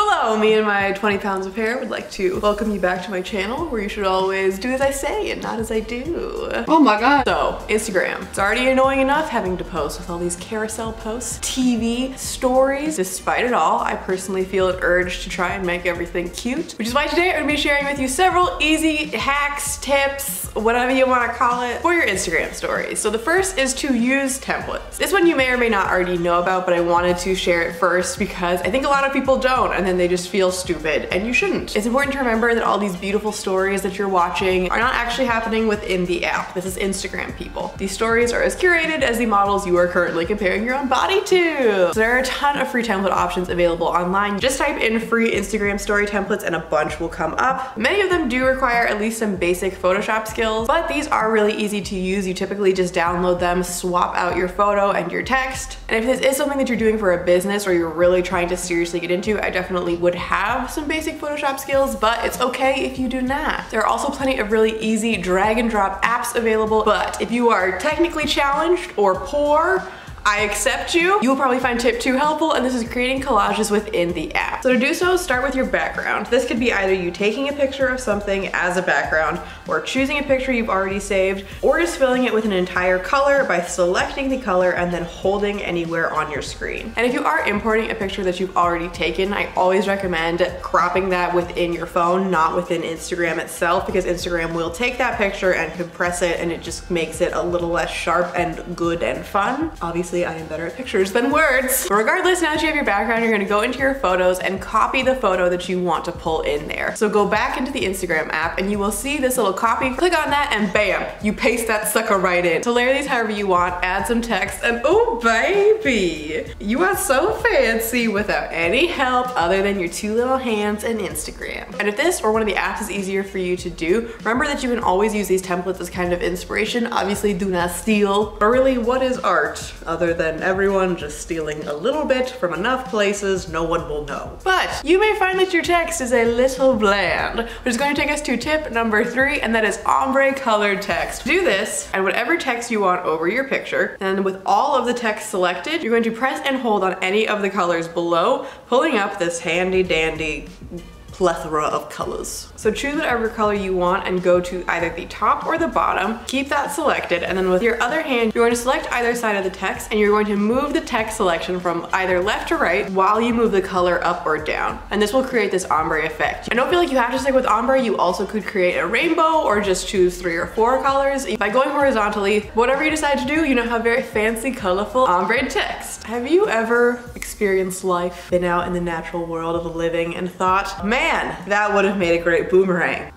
Hello, me and my 20 pounds of hair would like to welcome you back to my channel where you should always do as I say and not as I do. Oh my god. So, Instagram. It's already annoying enough having to post with all these carousel posts, TV, stories. Despite it all, I personally feel an urge to try and make everything cute, which is why today I'm gonna be sharing with you several easy hacks, tips, whatever you want to call it, for your Instagram stories. So the first is to use templates. This one you may or may not already know about, but I wanted to share it first because I think a lot of people don't, and then they just feel stupid, and you shouldn't. It's important to remember that all these beautiful stories that you're watching are not actually happening within the app. This is Instagram, people. These stories are as curated as the models you are currently comparing your own body to. So there are a ton of free template options available online. Just type in free Instagram story templates and a bunch will come up. Many of them do require at least some basic Photoshop skills, but these are really easy to use. You typically just download them, swap out your photo and your text. And if this is something that you're doing for a business or you're really trying to seriously get into, I definitely would have some basic Photoshop skills, but it's okay if you do not. There are also plenty of really easy drag and drop apps available, but if you are technically challenged or poor, I accept you. You will probably find tip 2 helpful, and this is creating collages within the app. So to do so, start with your background. This could be either you taking a picture of something as a background, or choosing a picture you've already saved, or just filling it with an entire color by selecting the color and then holding anywhere on your screen. And if you are importing a picture that you've already taken, I always recommend cropping that within your phone, not within Instagram itself, because Instagram will take that picture and compress it, and it just makes it a little less sharp and good and fun. Obviously, I am better at pictures than words. But regardless, now that you have your background, you're gonna go into your photos and copy the photo that you want to pull in there. So go back into the Instagram app and you will see this little copy. Click on that and bam, you paste that sucker right in. So layer these however you want, add some text, and oh baby, you are so fancy without any help other than your 2 little hands and Instagram. And if this or one of the apps is easier for you to do, remember that you can always use these templates as kind of inspiration. Obviously, do not steal. But really, what is art other than everyone just stealing a little bit from enough places no one will know? But you may find that your text is a little bland, which is going to take us to tip number 3, and that is ombre colored text. Do this, and whatever text you want over your picture, and with all of the text selected, you're going to press and hold on any of the colors below, pulling up this handy dandy plethora of colors. So choose whatever color you want and go to either the top or the bottom. Keep that selected, and then with your other hand, you're going to select either side of the text, and you're going to move the text selection from either left to right while you move the color up or down. And this will create this ombre effect. And don't feel like you have to stick with ombre. You also could create a rainbow or just choose 3 or 4 colors. By going horizontally, whatever you decide to do, you now have very fancy, colorful ombre text. Have you ever experienced life, been out in the natural world of the living and thought, man, that would have made a great boomerang?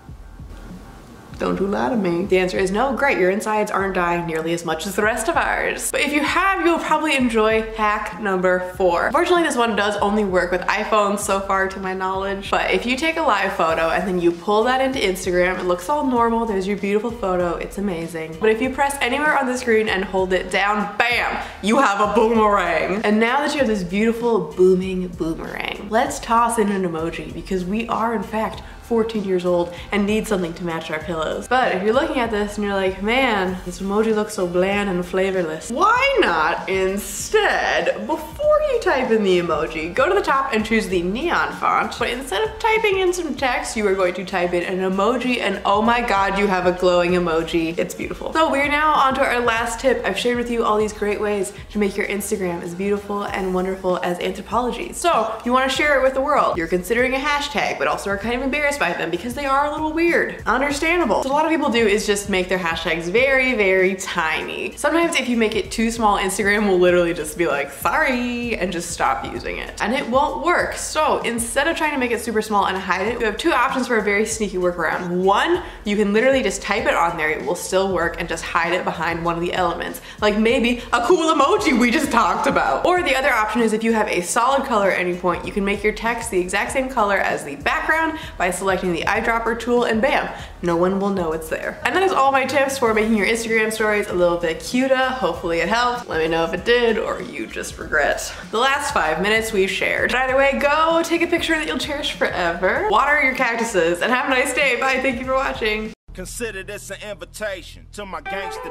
Don't do that to me. The answer is no. Great, your insides aren't dying nearly as much as the rest of ours. But if you have, you'll probably enjoy hack number 4. Unfortunately, this one does only work with iPhones so far to my knowledge. But if you take a live photo and then you pull that into Instagram, it looks all normal. There's your beautiful photo. It's amazing. But if you press anywhere on the screen and hold it down, bam, you have a boomerang. And now that you have this beautiful booming boomerang, let's toss in an emoji, because we are in fact 14 years old and need something to match our pillows. But if you're looking at this and you're like, man, this emoji looks so bland and flavorless, why not instead, before you type in the emoji, go to the top and choose the neon font, but instead of typing in some text, you are going to type in an emoji, and oh my god, you have a glowing emoji. It's beautiful. So we're now on to our last tip. I've shared with you all these great ways to make your Instagram as beautiful and wonderful as Anthropologies. So you want to share it with the world. You're considering a hashtag, but also are kind of embarrassed by them because they are a little weird. Understandable. So what a lot of people do is just make their hashtags very, very tiny. Sometimes if you make it too small, Instagram will literally just be like, sorry, and just stop using it. And it won't work. So instead of trying to make it super small and hide it, you have 2 options for a very sneaky workaround. One, you can literally just type it on there, it will still work, and just hide it behind one of the elements. Like maybe a cool emoji we just talked about. Or the other option is if you have a solid color at any point, you can make your text the exact same color as the background by selecting the eyedropper tool, and bam, no one will know it's there. And that is all my tips for making your Instagram stories a little bit cuter. Hopefully it helped. Let me know if it did or you just regret the last 5 minutes we've shared. But either way, go take a picture that you'll cherish forever, water your cactuses, and have a nice day. Bye, thank you for watching. Consider this an invitation to my gangster